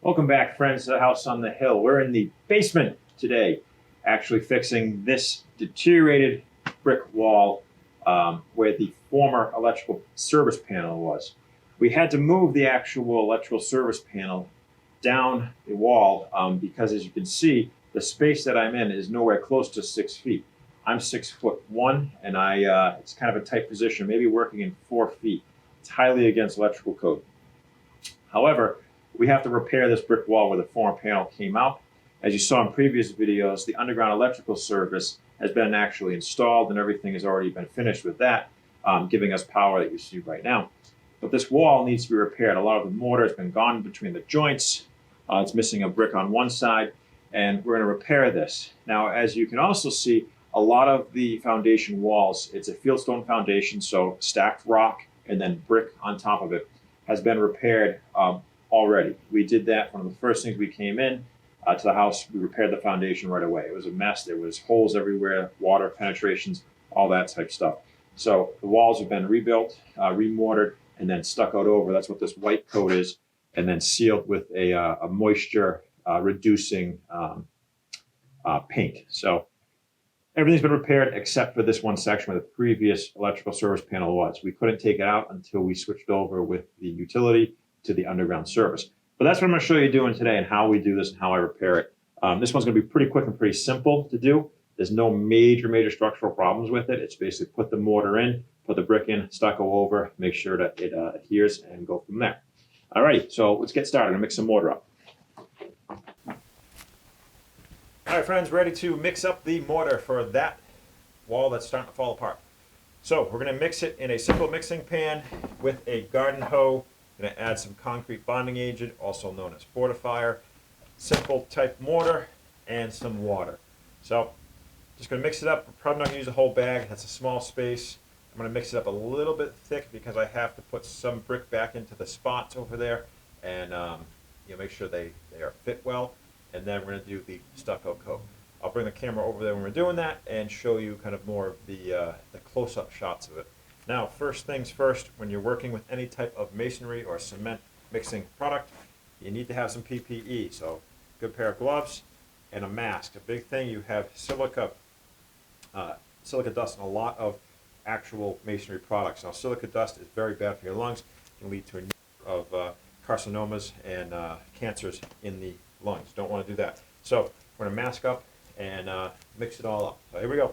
Welcome back, friends, to the house on the hill. We're in the basement today, actually fixing this deteriorated brick wall where the former electrical service panel was. We had to move the actual electrical service panel down the wall because, as you can see, the space that I'm in is nowhere close to 6 feet. I'm 6'1", and it's kind of a tight position, maybe working in 4 feet. It's highly against electrical code. However, we have to repair this brick wall where the former panel came out. As you saw in previous videos, the underground electrical service has been actually installed and everything has already been finished with that, giving us power that you see right now. But this wall needs to be repaired. A lot of the mortar has been gone between the joints. It's missing a brick on one side, and we're going to repair this. Now, as you can also see, a lot of the foundation walls, it's a fieldstone foundation, so stacked rock and then brick on top of it, has been repaired already. We did that. One of the first things we came in to the house, we repaired the foundation right away. It was a mess. There was holes everywhere, water penetrations, all that type of stuff. So the walls have been rebuilt, remortared, and then stuccoed over. That's what this white coat is, and then sealed with a moisture reducing paint. So everything's been repaired except for this one section where the previous electrical service panel was. We couldn't take it out until we switched over with the utility to the underground service. But that's what I'm going to show you doing today and how we do this and how I repair it. This one's going to be pretty quick and pretty simple to do. There's no major structural problems with it. It's basically put the mortar in, put the brick in, stucco over, make sure that it adheres, and go from there. All right, so let's get started and mix some mortar up. All right, friends, ready to mix up the mortar for that wall that's starting to fall apart. So we're going to mix it in a simple mixing pan with a garden hoe. Going to add some concrete bonding agent, also known as fortifier, simple type mortar, and some water. So just going to mix it up. We're probably not going to use the whole bag. That's a small space. I'm going to mix it up a little bit thick because I have to put some brick back into the spots over there and make sure they are fit well. And then we're going to do the stucco coat. I'll bring the camera over there when we're doing that and show you kind of more of the close-up shots of it. Now, first things first, when you're working with any type of masonry or cement mixing product, you need to have some PPE. So, good pair of gloves and a mask. A big thing, you have silica dust in a lot of actual masonry products. Now, silica dust is very bad for your lungs. It can lead to a number of carcinomas and cancers in the lungs. Don't want to do that. So, we're going to mask up and mix it all up. So, here we go.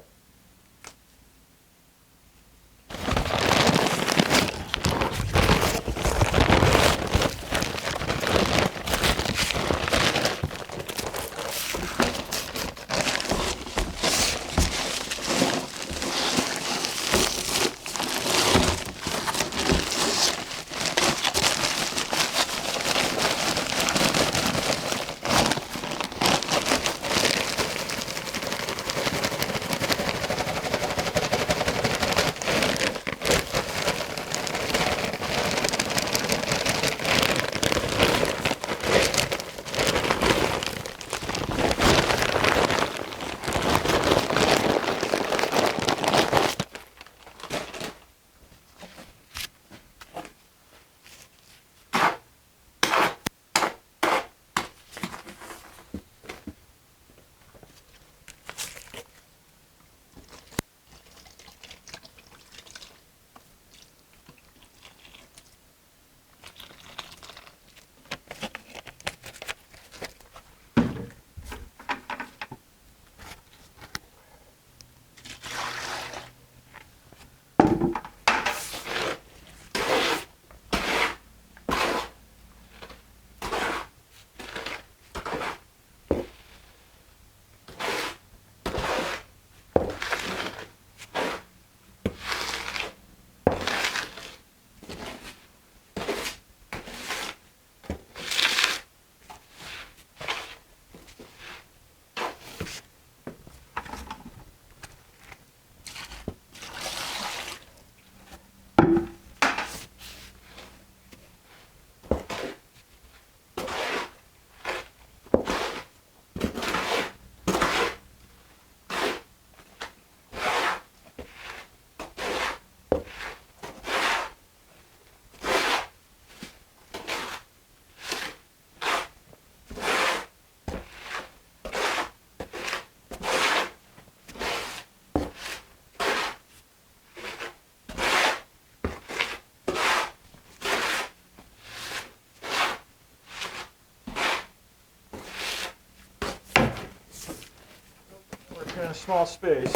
in a small space.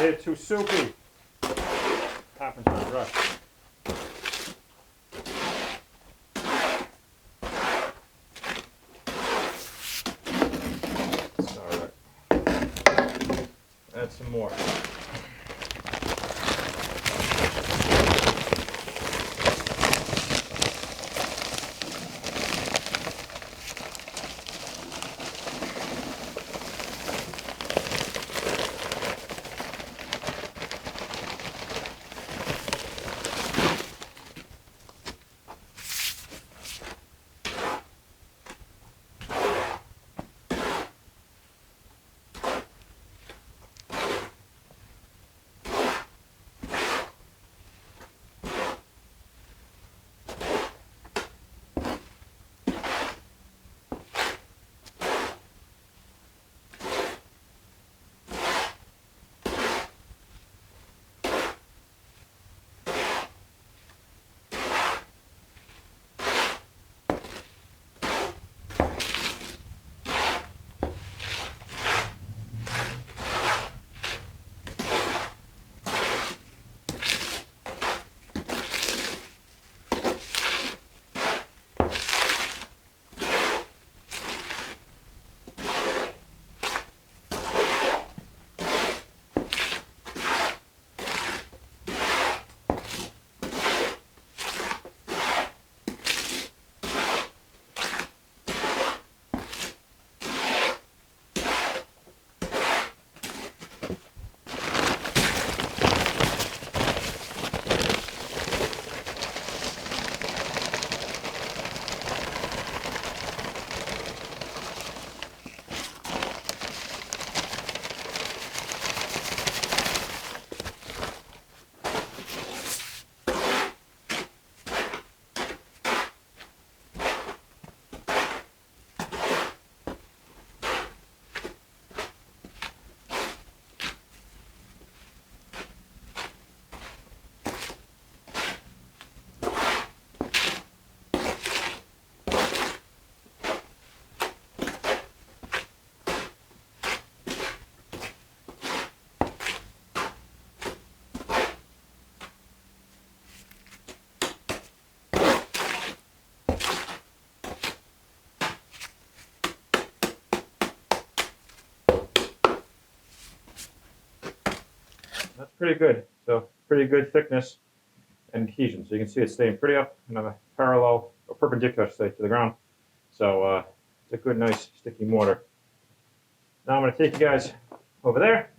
Made it too soupy. Happens when I rush. It's all right. Add some more. That's pretty good. So pretty good thickness and adhesion. So you can see it's staying pretty up and on a parallel or perpendicular, say, to the ground. So it's a good, nice, sticky mortar. Now I'm going to take you guys over there,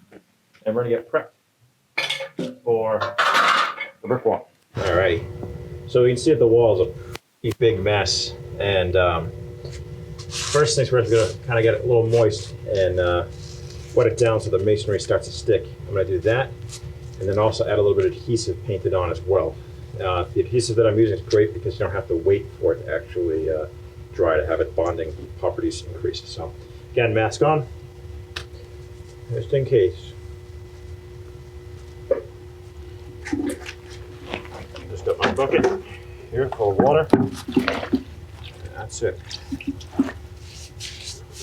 and we're going to get prepped for the brick wall. All right. So you can see that the wall is a big mess, and first things we're going to kind of get it a little moist and wet it down so the masonry starts to stick. I'm going to do that, and then also add a little bit of adhesive painted on as well. The adhesive that I'm using is great because you don't have to wait for it to actually dry to have its bonding properties increased. So again, mask on, just in case. Just got my bucket here full of water. And that's it.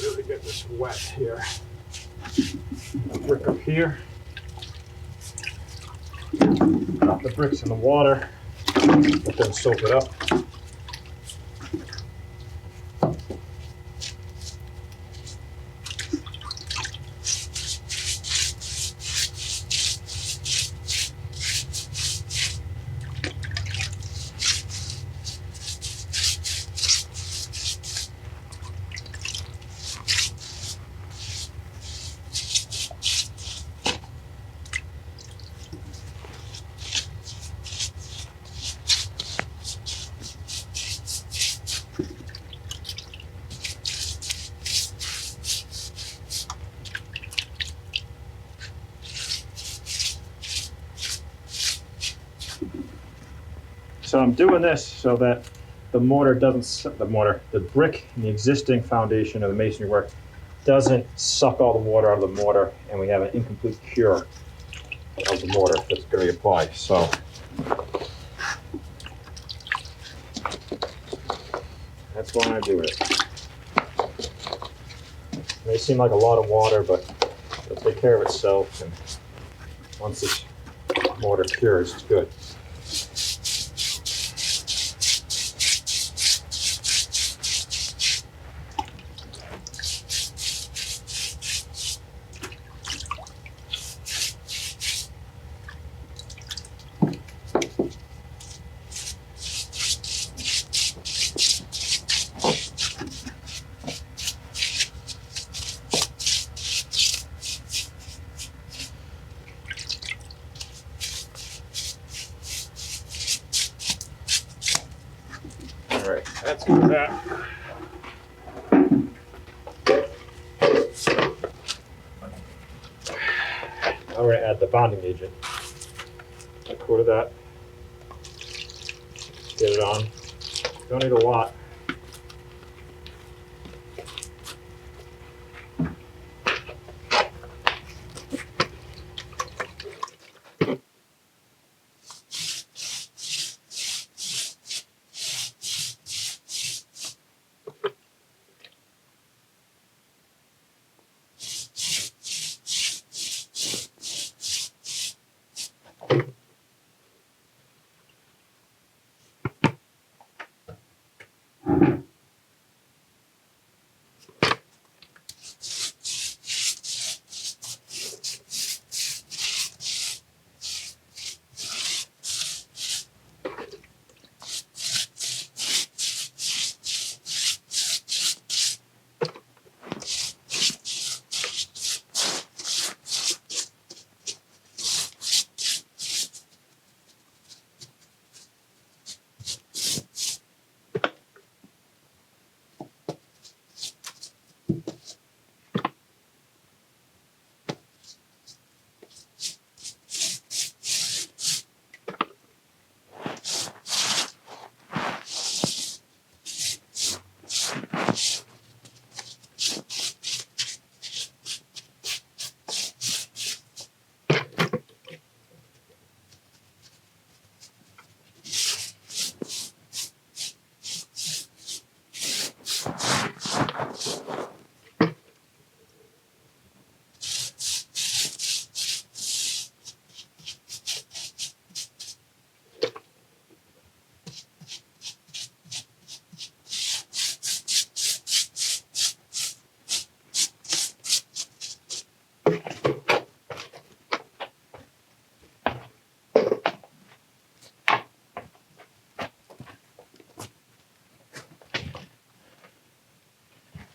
Really get this wet here. I'll brick up here. Drop the bricks in the water. Let them soak it up. So I'm doing this so that the mortar doesn't, the brick in the existing foundation of the masonry work doesn't suck all the water out of the mortar, and we have an incomplete cure of the mortar that's going to be applied. So that's why I do it. It may seem like a lot of water, but it'll take care of itself, and once this mortar cures, it's good. All right, that's good for that. Now we're going to add the bonding agent. A quart of that. Get it on. Don't need a lot.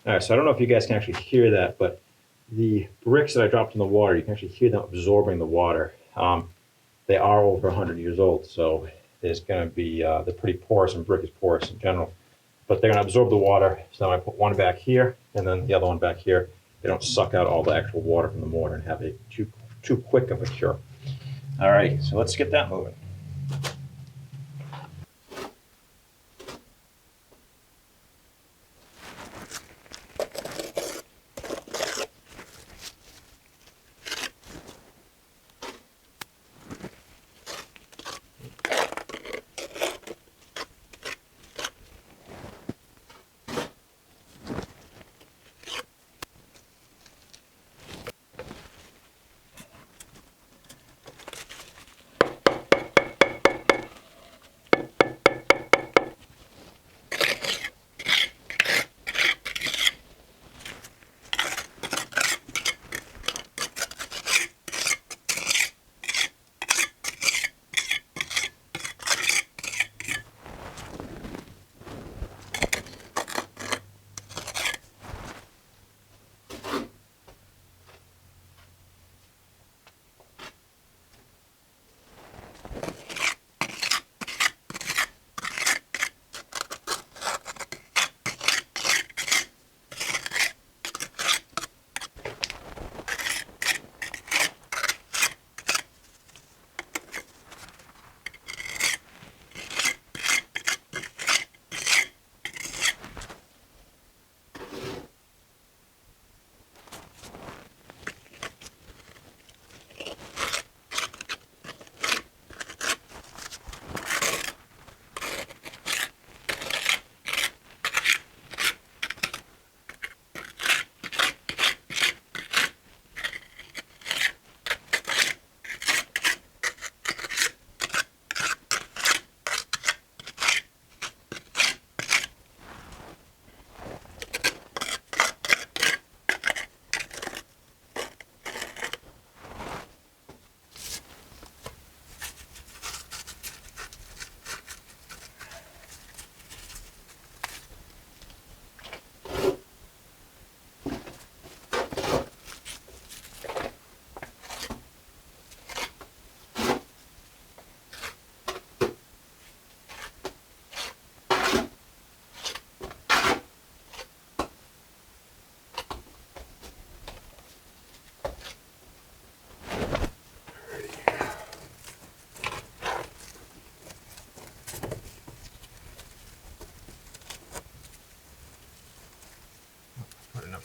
All right, so I don't know if you guys can actually hear that, but the bricks that I dropped in the water, you can actually hear them absorbing the water. They are over 100 years old, so there's going to be, they're pretty porous, and brick is porous in general. But they're going to absorb the water, so I put one back here and then the other one back here. They don't suck out all the actual water from the mortar and have a too quick of a cure. All right, so let's get that moving.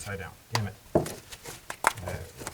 upside down. Damn it. There we go.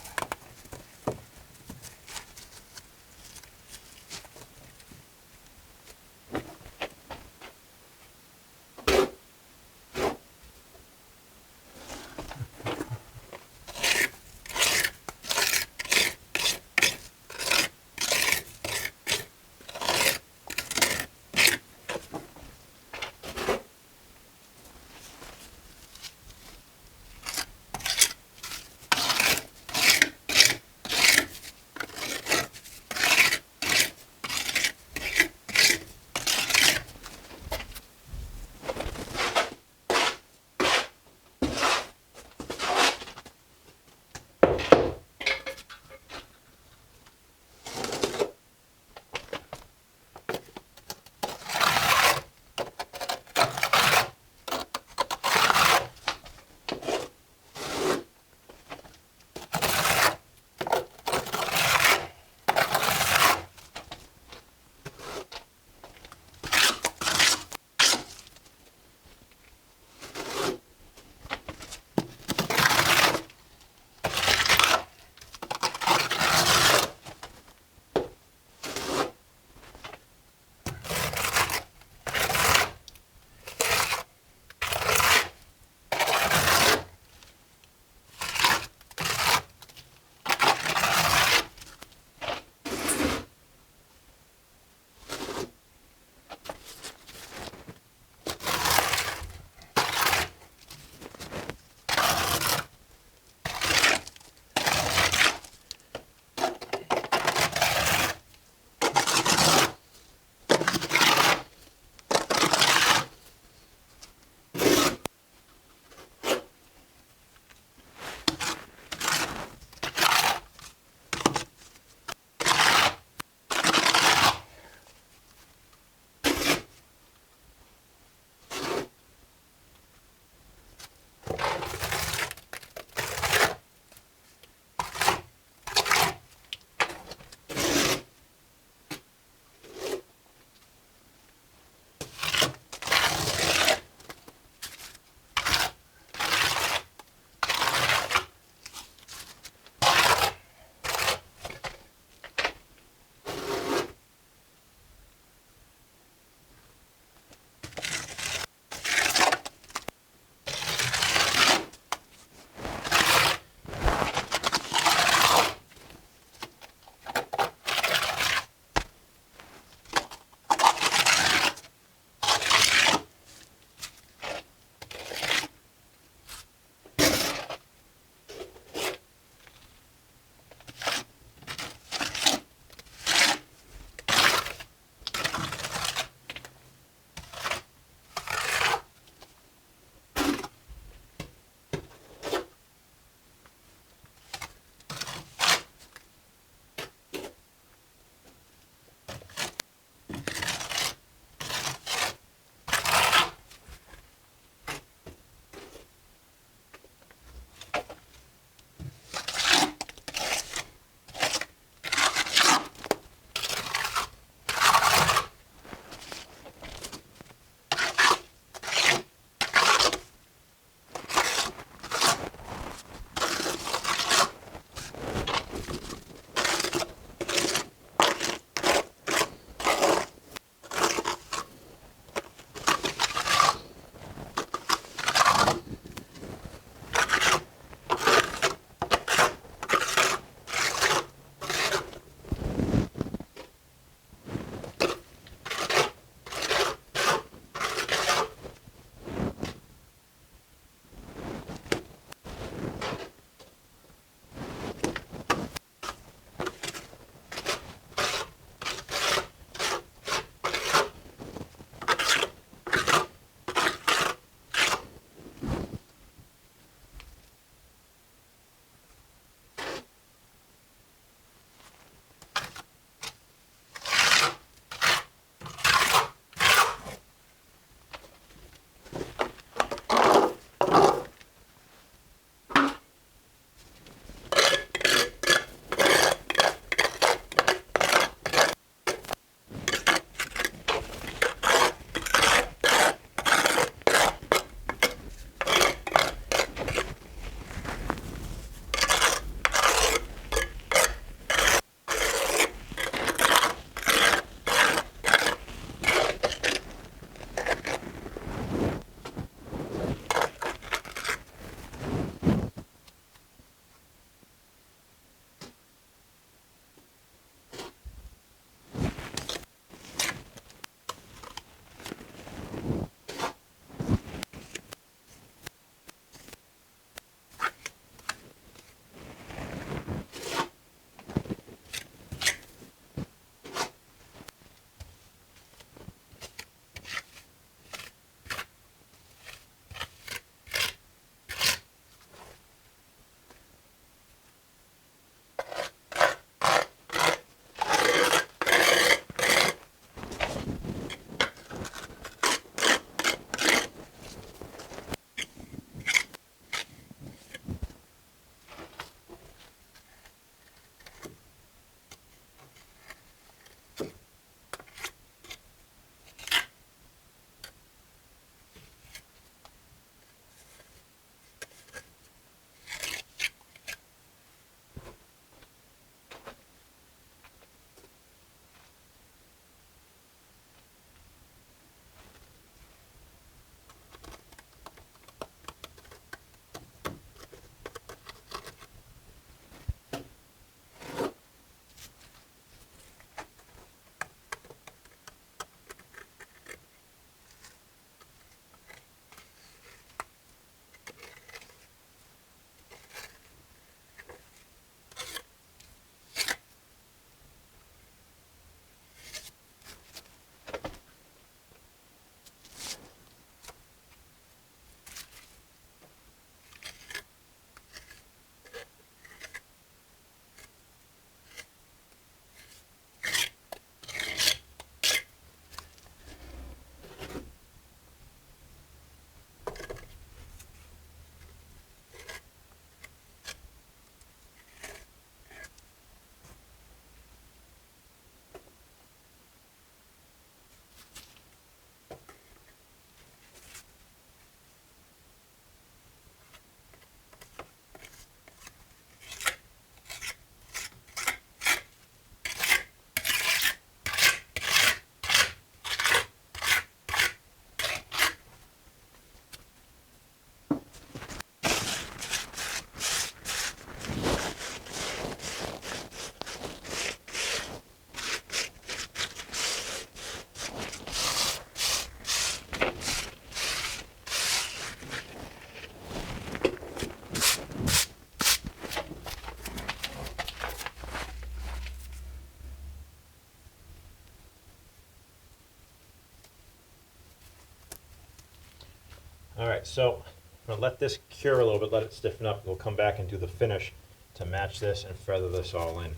right, so I'm going to let this cure a little bit, let it stiffen up. We'll come back and do the finish to match this and feather this all in.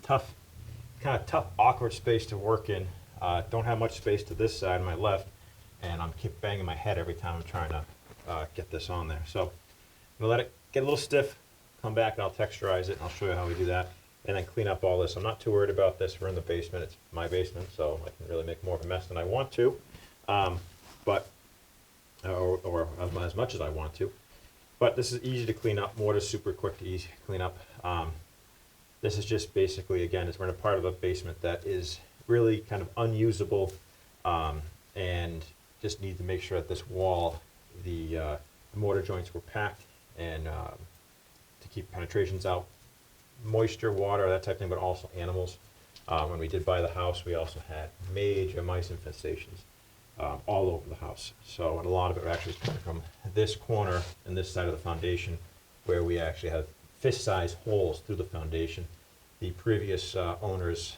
Tough, kind of tough, awkward space to work in. Don't have much space to this side, my left, and I'm keep banging my head every time I'm trying to get this on there. So I'm gonna let it get a little stiff, come back and I'll texturize it and I'll show you how we do that. And then clean up all this. I'm not too worried about this. We're in the basement. It's my basement, so I can really make more of a mess than I want to, or as much as I want to. But this is easy to clean up. Mortar's super quick to easy clean up. This is just basically, again, we're in a part of the basement that is really kind of unusable, and just need to make sure that this wall, the mortar joints were packed, and to keep penetrations out, moisture, water, that type of thing, but also animals. When we did buy the house, we also had major mice infestations all over the house. So, and a lot of it actually is coming from this corner and this side of the foundation, where we actually have fist-sized holes through the foundation. The previous owners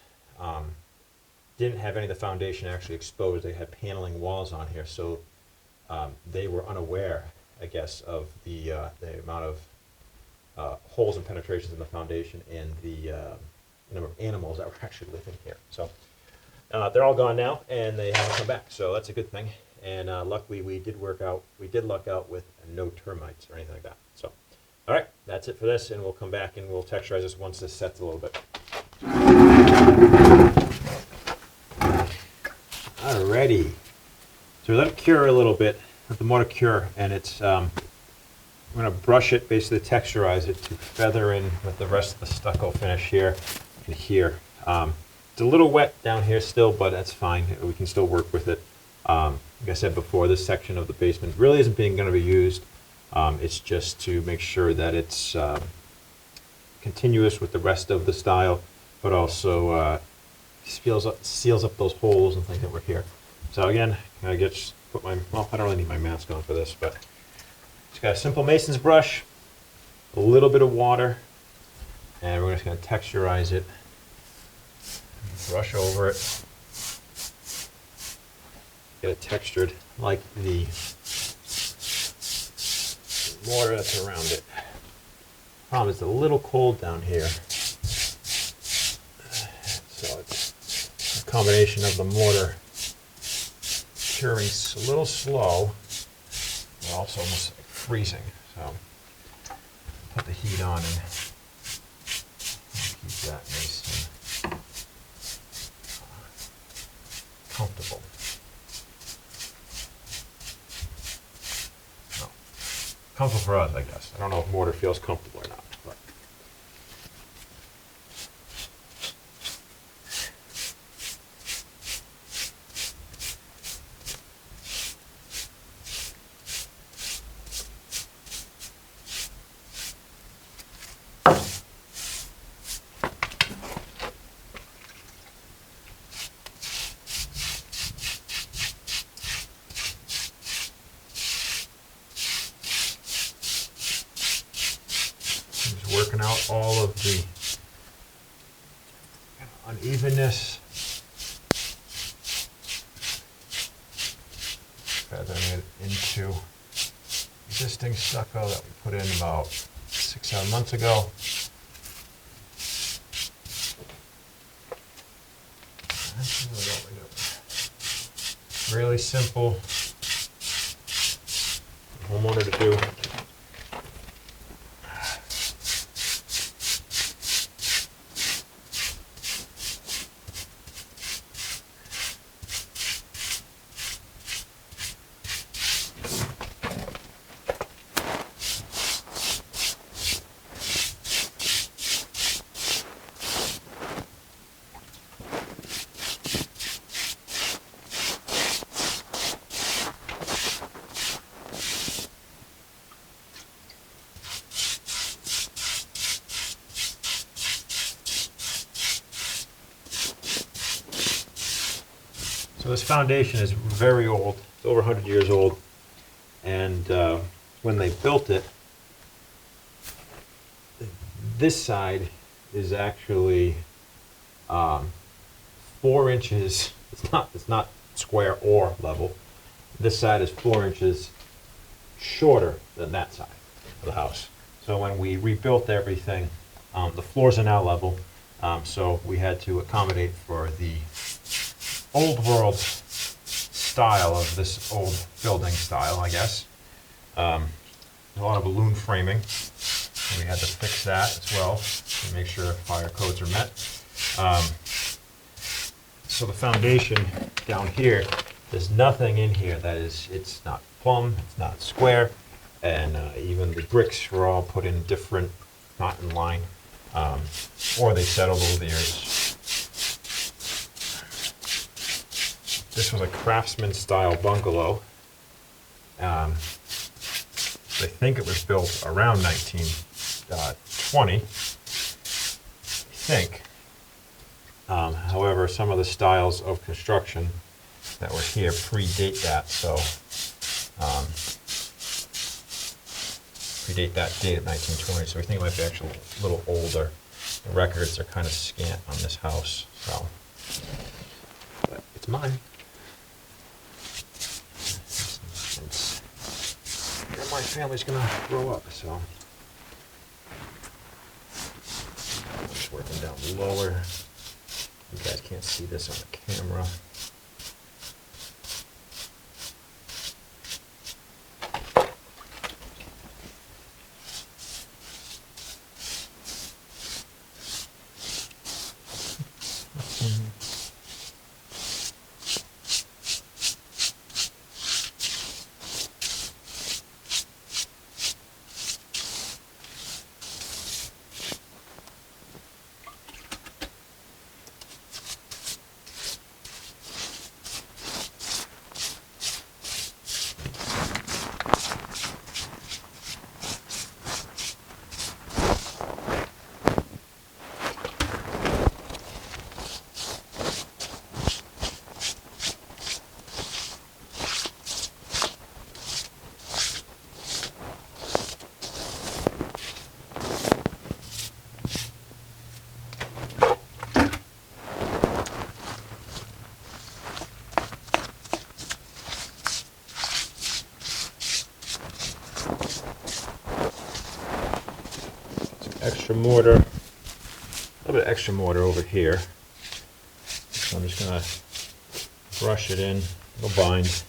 didn't have any of the foundation actually exposed. They had paneling walls on here, so they were unaware, I guess, of the amount of holes and penetrations in the foundation and the number of animals that were actually living here. So they're all gone now, and they haven't come back, so that's a good thing. And luckily, we did luck out with no termites or anything like that. So, all right, that's it for this, and we'll come back and we'll texturize this once this sets a little bit. Alrighty, so we let it cure a little bit, let the mortar cure, and it's I'm going to brush it, basically texturize it to feather in with the rest of the stucco finish here and here. It's a little wet down here still, but that's fine. We can still work with it. Like I said before, this section of the basement really isn't going to be used. It's just to make sure that it's continuous with the rest of the style, but also seals up those holes and things that were here. So again, I get put my, well, I don't really need my mask on for this, but just got a simple mason's brush, a little bit of water, and we're just going to texturize it. Brush over it, get it textured like the mortar that's around it. Problem is it's a little cold down here, so it's a combination of the mortar curing a little slow, but also almost like freezing. So put the heat on and keep that nice and comfortable. No. Comfortable for us, I guess. I don't know if mortar feels comfortable or not. But. Working out all of the unevenness, feathering it into existing stucco that we put in about 6-7 months ago. That's really simple homeowner to do. So this foundation is very old. It's over 100 years old. And when they built it, this side is actually 4 inches. It's not square or level. This side is 4 inches shorter than that side of the house. So when we rebuilt everything, the floors are now level, so we had to accommodate for the old world style of this old building style, I guess. A lot of balloon framing. We had to fix that as well to make sure fire codes are met. So the foundation down here, there's nothing in here that is, it's not plumb, it's not square, and even the bricks were all put in different, not in line, or they settled over the years. This was a craftsman style bungalow. I think it was built around 1920, I think. However, some of the styles of construction that were here predate that, so predate that date of 1920. So we think it might be actually a little older. The records are kind of scant on this house, so but it's mine. It's where my family's gonna grow up, so just working down lower. You guys can't see this on the camera. Extra mortar, a little bit of extra mortar over here. So I'm just gonna brush it in, it'll bind.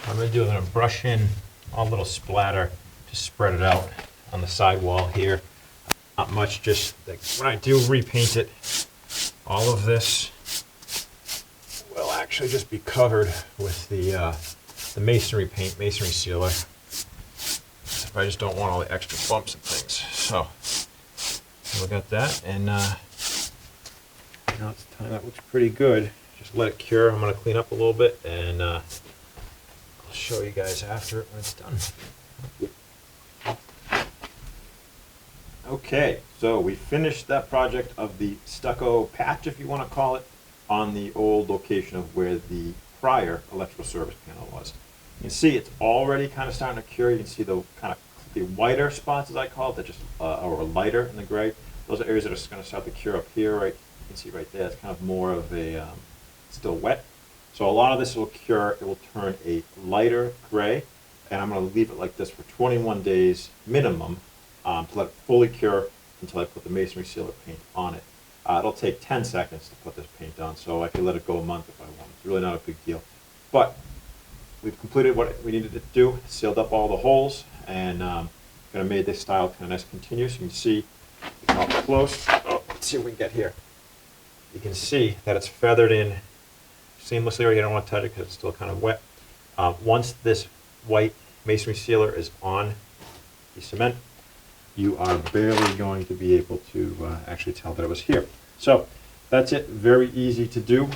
I'm going to brush in a little splatter to spread it out on the sidewall here. Not much, just like when I do repaint it, all of this will actually just be covered with the masonry paint, masonry sealer. I just don't want all the extra bumps and things. So we got that, and now it's time. That looks pretty good. Just let it cure. I'm going to clean up a little bit, and I'll show you guys after it when it's done. Okay, so we finished that project of the stucco patch, if you want to call it, on the old location of where the prior electrical service panel was. You can see it's already kind of starting to cure. You can see the kind of the whiter spots, as I call it, that just or lighter in the gray. Those are areas that are going to start to cure up here. Right, you can see right there. It's kind of more of a still wet. So a lot of this will cure. It will turn a lighter gray, and I'm going to leave it like this for 21 days minimum to let it fully cure until I put the masonry sealer paint on it. It'll take 10 seconds to put this paint on, so I can let it go a month if I want. It's really not a big deal. But we've completed what we needed to do, sealed up all the holes, and going to make this style kind of nice continuous. You can see up close. Oh, let's see what we can get here. You can see that it's feathered in seamlessly, or you don't want to touch it because it's still kind of wet. Once this white masonry sealer is on the cement, you are barely going to be able to actually tell that it was here. So that's it. Very easy to do,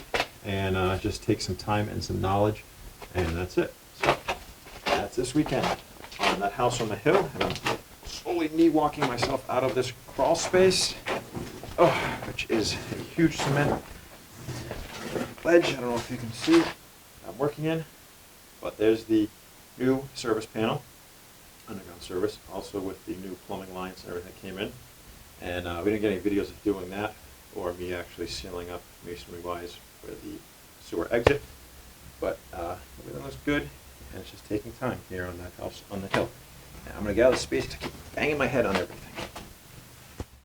and just take some time and some knowledge, and that's it. So that's this weekend on that house on the hill, and I'm slowly knee walking myself out of this crawl space, which is a huge cement ledge. I don't know if you can see it. I'm working in, but there's the new service panel, underground service, also with the new plumbing lines and everything that came in. And we didn't get any videos of doing that, or me actually sealing up masonry-wise for the sewer exit. But everything looks good, and it's just taking time here on that house on the hill. Now I'm gonna get out of the space to keep banging my head on everything.